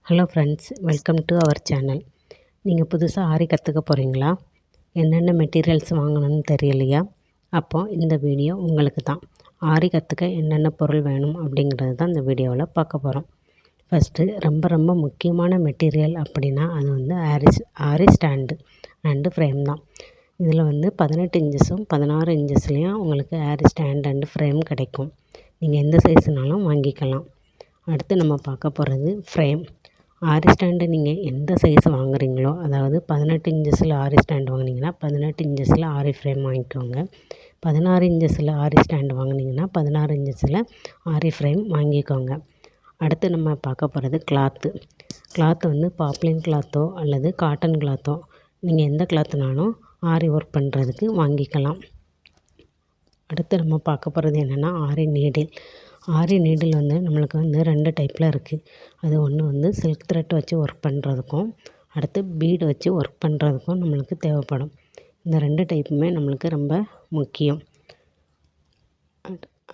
Hello friends, welcome to our channel. நீங்கள் புதுசாக ஆரி கற்றுக்க போகிறீங்களா? என்னென்ன மெட்டீரியல்ஸ் வாங்கணும்னு தெரியலையா? அப்போ இந்த வீடியோ உங்களுக்கு தான். ஆரி கற்றுக்க என்னென்ன பொருள் வேணும் அப்படிங்கிறது தான் இந்த வீடியோவில் பார்க்க போகிறோம். ஃபஸ்ட்டு ரொம்ப முக்கியமான மெட்டீரியல் அப்படின்னா அது வந்து ஆரி ஸ்டாண்டு அண்டு ஃப்ரேம் தான். இதில் வந்து 18 இன்ச்சஸும் 16 இன்ச்சஸ்லேயும் உங்களுக்கு ஆரி ஸ்டாண்ட் அண்டு ஃப்ரேம் கிடைக்கும். நீங்கள் எந்த சைஸ்னாலும் வாங்கிக்கலாம். அடுத்து நம்ம பார்க்க போகிறது ஃப்ரேம். ஆரி ஸ்டாண்டு நீங்கள் எந்த சைஸ் வாங்குறீங்களோ, அதாவது 18 இன்ச்சஸில் ஆரி ஸ்டாண்டு வாங்கினீங்கன்னா 18 இன்ச்சஸில் ஆரி ஃப்ரேம் வாங்கிக்கோங்க. 16 இன்ச்சஸில் ஆரி ஸ்டாண்டு வாங்கினீங்கன்னா 16 இன்ச்சஸில் ஆரி ஃப்ரேம் வாங்கிக்கோங்க. அடுத்து நம்ம பார்க்க போகிறது கிளாத்து வந்து பாப்லின் கிளாத்தோ அல்லது காட்டன் கிளாத்தோ நீங்கள் எந்த கிளாத்துனாலும் ஆரி ஒர்க் பண்ணுறதுக்கு வாங்கிக்கலாம். அடுத்து நம்ம பார்க்க போகிறது என்னென்னா ஆரி நீடில் வந்து நம்மளுக்கு வந்து 2 டைப்பில் இருக்குது. அது ஒன்று வந்து சில்க் த்ரெட் வச்சு ஒர்க் பண்ணுறதுக்கும், அடுத்து பீடு வச்சு ஒர்க் பண்ணுறதுக்கும் நம்மளுக்கு தேவைப்படும். இந்த 2 டைப்புமே நம்மளுக்கு ரொம்ப முக்கியம்.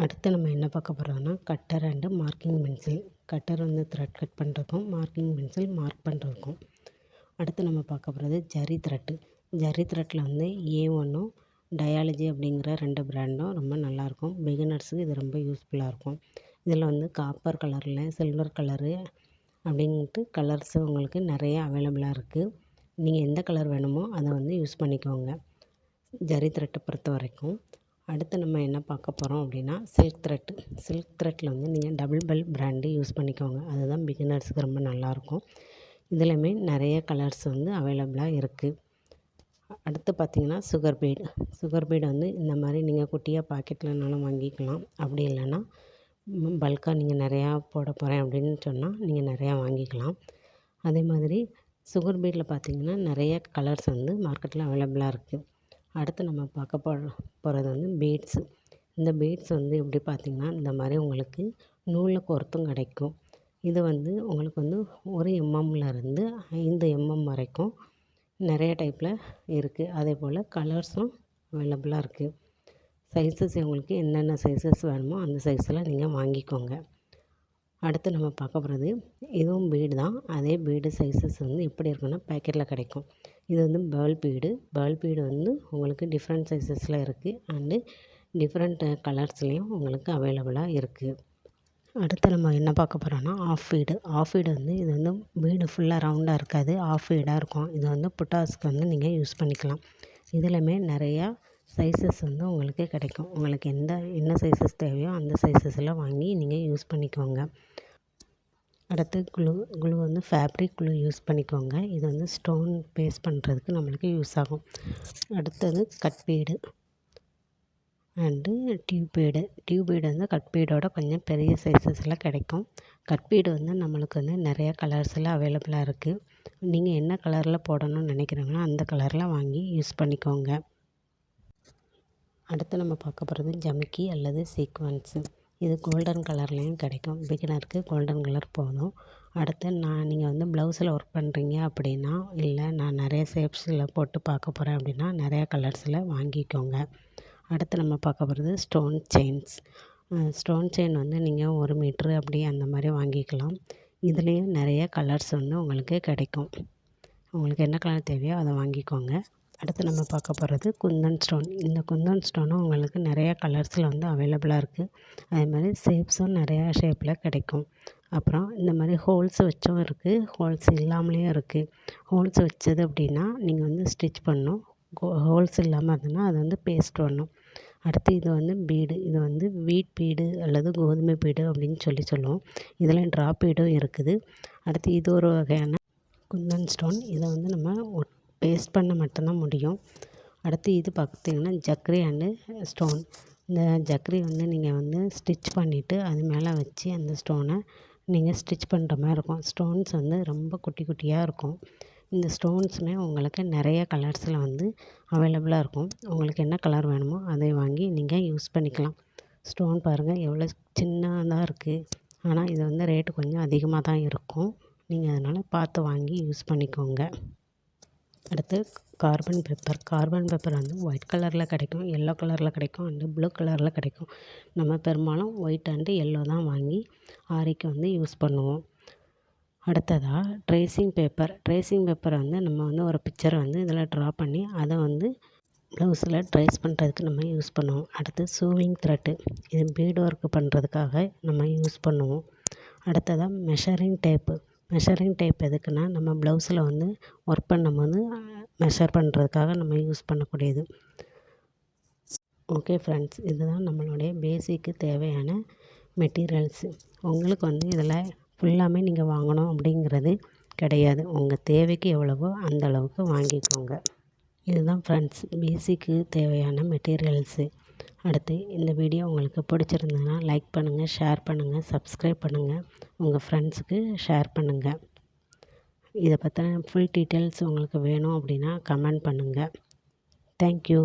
அடுத்து நம்ம என்ன பார்க்க போகிறோம்னா cutter and marking pencil. Cutter வந்து த்ரெட் கட் பண்ணுறதுக்கும், மார்க்கிங் பென்சில் மார்க் பண்ணுறதுக்கும். அடுத்து நம்ம பார்க்க போகிறது ஜரி த்ரெட்டில் வந்து A1ம் டயாலஜி அப்படிங்கிற 2 பிராண்டும் ரொம்ப நல்லாயிருக்கும். பிகினர்ஸுக்கு இது ரொம்ப யூஸ்ஃபுல்லாக இருக்கும். இதில் வந்து காப்பர் கலரில், சில்வர் கலரு அப்படின்ட்டு கலர்ஸு உங்களுக்கு நிறைய அவைலபிளாக இருக்குது. நீங்கள் எந்த கலர் வேணுமோ அதை வந்து யூஸ் பண்ணிக்கோங்க ஜரி த்ரெட்டை பொறுத்த வரைக்கும். அடுத்து நம்ம என்ன பார்க்க போகிறோம் அப்படின்னா சில்க் த்ரெட்டில் வந்து நீங்கள் டபுள் பெல் பிராண்டு யூஸ் பண்ணிக்கோங்க. அதுதான் பிகினர்ஸுக்கு ரொம்ப நல்லாயிருக்கும். இதுலையுமே நிறைய கலர்ஸ் வந்து அவைலபிளாக இருக்குது. அடுத்து பார்த்திங்கன்னா சுகர் பீடு வந்து இந்த மாதிரி நீங்கள் குட்டியாக பாக்கெட்லனாலும் வாங்கிக்கலாம். அப்படி இல்லைன்னா பல்காக நீங்கள் நிறையா போட போகிறேன் அப்படின்னு சொன்னால் நீங்கள் நிறையா வாங்கிக்கலாம். அதே மாதிரி சுகர் பீடில் பார்த்திங்கன்னா நிறைய கலர்ஸ் வந்து மார்க்கெட்டில் அவைலபிளாக இருக்குது. அடுத்து நம்ம பார்க்க போகிறது வந்து இந்த பீட்ஸ் வந்து எப்படி பார்த்திங்கன்னா இந்த மாதிரி உங்களுக்கு நூலில் கோர்த்தும் கிடைக்கும். இது வந்து உங்களுக்கு வந்து 1 mmலேருந்து 5 mm வரைக்கும் நிறைய டைப்பில் இருக்குது. அதே போல் கலர்ஸும் அவைலபிளாக இருக்குது. சைஸஸ் உங்களுக்கு என்னென்ன சைஸஸ் வேணுமோ அந்த சைஸில் நீங்கள் வாங்கிக்கோங்க. அடுத்து நம்ம பார்க்க போகிறது இதுவும் பீடு தான். அதே பீடு சைஸஸ் வந்து எப்படி இருக்குன்னா பேக்கெட்டில் கிடைக்கும். இது வந்து பேர்ல் பீடு வந்து உங்களுக்கு டிஃப்ரெண்ட் சைஸஸில் இருக்குது அண்டு டிஃப்ரெண்ட் கலர்ஸ்லேயும் உங்களுக்கு அவைலபிளாக இருக்குது. அடுத்து நம்ம என்ன பார்க்க போகிறோன்னா ஆஃப் ஃபீடு வந்து இது வந்து பீடு ஃபுல்லாக ரவுண்டாக இருக்காது, ஆஃப் ஃபீடாக இருக்கும். இது வந்து புட்டாஸ்க்கு வந்து நீங்கள் யூஸ் பண்ணிக்கலாம். இதிலுமே நிறையா சைஸஸ் வந்து உங்களுக்கு கிடைக்கும். உங்களுக்கு என்ன சைஸஸ் தேவையோ அந்த சைஸஸில் வாங்கி நீங்கள் யூஸ் பண்ணிக்கோங்க. அடுத்து குளூ வந்து ஃபேப்ரிக் குளூ யூஸ் பண்ணிக்கோங்க. இது வந்து ஸ்டோன் பேஸ்ட் பண்ணுறதுக்கு நம்மளுக்கு யூஸ் ஆகும். அடுத்தது cut bead and tube bead வந்து கட் பீடோட கொஞ்சம் பெரிய சைஸஸில் கிடைக்கும். கட் பீடு வந்து நம்மளுக்கு வந்து நிறைய கலர்ஸில் அவைலபிளாக இருக்குது. நீங்கள் என்ன கலரில் போடணும்னு நினைக்கிறீங்களோ அந்த கலரில் வாங்கி யூஸ் பண்ணிக்கோங்க. அடுத்து நம்ம பார்க்க போகிறது ஜமிக்கி அல்லது சீக்வன்ஸு. இது கோல்டன் கலர்லேயும் கிடைக்கும். பிகினருக்கு கோல்டன் கலர் போதும். அடுத்து நீங்கள் வந்து ப்ளவுஸில் ஒர்க் பண்ணுறீங்க அப்படின்னா, இல்லை நான் நிறைய ஷேப்ஸில் போட்டு பார்க்க போகிறேன் அப்படின்னா நிறைய கலர்ஸில் வாங்கிக்கோங்க. அடுத்து நம்ம பார்க்க போகிறது ஸ்டோன் செயின் வந்து நீங்கள் 1 மீட்ரு அப்படி அந்த மாதிரி வாங்கிக்கலாம். இதுலேயும் நிறைய கலர்ஸ் வந்து உங்களுக்கு கிடைக்கும். உங்களுக்கு என்ன கலர் தேவையோ அதை வாங்கிக்கோங்க. அடுத்து நம்ம பார்க்க போகிறது குந்தன் ஸ்டோன். இந்த குந்தன் ஸ்டோனும் உங்களுக்கு நிறையா கலர்ஸில் வந்து அவைலபிளாக இருக்குது. அதே மாதிரி ஷேப்ஸும் நிறையா ஷேப்பில் கிடைக்கும். அப்புறம் இந்த மாதிரி ஹோல்ஸ் வச்சும் இருக்குது, ஹோல்ஸ் இல்லாமலேயும் இருக்குது. ஹோல்ஸ் வச்சது அப்படின்னா நீங்கள் வந்து ஸ்டிச் பண்ணணும். ஹோல்ஸ் இல்லாமல் இருந்ததுன்னா அது வந்து பேஸ்ட் பண்ணணும். அடுத்து இது வந்து இது வந்து வீட் பீடு அல்லது கோதுமை பீடு அப்படின்னு சொல்லுவோம். இதில் ட்ராப் பீடும் இருக்குது. அடுத்து இது ஒரு வகையான குந்தன் ஸ்டோன். இதை வந்து நம்ம பேஸ்ட் பண்ண மட்டும்தான் முடியும். அடுத்து இது பார்த்திங்கன்னா ஜக்ரி அண்டு ஸ்டோன். இந்த ஜக்ரி வந்து நீங்கள் வந்து ஸ்டிச் பண்ணிவிட்டு அது மேலே வச்சு அந்த ஸ்டோனை நீங்கள் ஸ்டிச் பண்ணுற மாதிரி இருக்கும். ஸ்டோன்ஸ் வந்து ரொம்ப குட்டியாக இருக்கும். இந்த ஸ்டோன்ஸுமே உங்களுக்கு நிறைய கலர்ஸில் வந்து அவைலபிளாக இருக்கும். உங்களுக்கு என்ன கலர் வேணுமோ அதை வாங்கி நீங்கள் யூஸ் பண்ணிக்கலாம். ஸ்டோன் பாருங்கள் எவ்வளோ சின்னதாக இருக்குது. ஆனால் இது வந்து ரேட்டு கொஞ்சம் அதிகமாக தான் இருக்கும். நீங்கள் அதனால் பார்த்து வாங்கி யூஸ் பண்ணிக்கோங்க. அடுத்து கார்பன் பேப்பர் வந்து ஒயிட் கலரில் கிடைக்கும், எல்லோ கலரில் கிடைக்கும் அண்டு ப்ளூ கலரில் கிடைக்கும். நம்ம பெரும்பாலும் ஒயிட் அண்டு எல்லோ தான் வாங்கி ஆரிக்கு வந்து யூஸ் பண்ணுவோம். அடுத்ததாக ட்ரேசிங் பேப்பரை வந்து நம்ம வந்து ஒரு பிக்சரை வந்து இதில் ட்ரா பண்ணி அதை வந்து ப்ளவுஸில் ட்ரேஸ் பண்ணுறதுக்கு நம்ம யூஸ் பண்ணுவோம். அடுத்து சூவிங் த்ரெட்டு, இது பீட் ஒர்க் பண்ணுறதுக்காக நம்ம யூஸ் பண்ணுவோம். அடுத்ததாக மெஷரிங் டேப் எதுக்குன்னா நம்ம ப்ளவுஸில் வந்து ஒர்க் பண்ணும்போது மெஷர் பண்ணுறதுக்காக நம்ம யூஸ் பண்ணக்கூடியது. ஓகே ஃப்ரெண்ட்ஸ், இதுதான் நம்மளுடைய பேசிக்கு தேவையான மெட்டீரியல்ஸு. உங்களுக்கு வந்து இதில் ஃபுல்லாமே நீங்கள் வாங்கணும் அப்படிங்கிறது கிடையாது. உங்கள் தேவைக்கு எவ்வளவோ அந்த அளவுக்கு வாங்கிக்கோங்க. இதுதான் ஃப்ரெண்ட்ஸ் பேசிக்கு தேவையான மெட்டீரியல்ஸு. அடுத்து இந்த வீடியோ உங்களுக்கு பிடிச்சிருந்ததுன்னா லைக் பண்ணுங்கள், ஷேர் பண்ணுங்கள், சப்ஸ்கிரைப் பண்ணுங்கள், உங்கள் ஃப்ரெண்ட்ஸுக்கு ஷேர் பண்ணுங்கள். இதை பற்றின ஃபுல் டீட்டெயில்ஸ் உங்களுக்கு வேணும் அப்படின்னா கமெண்ட் பண்ணுங்கள். தேங்க்யூ.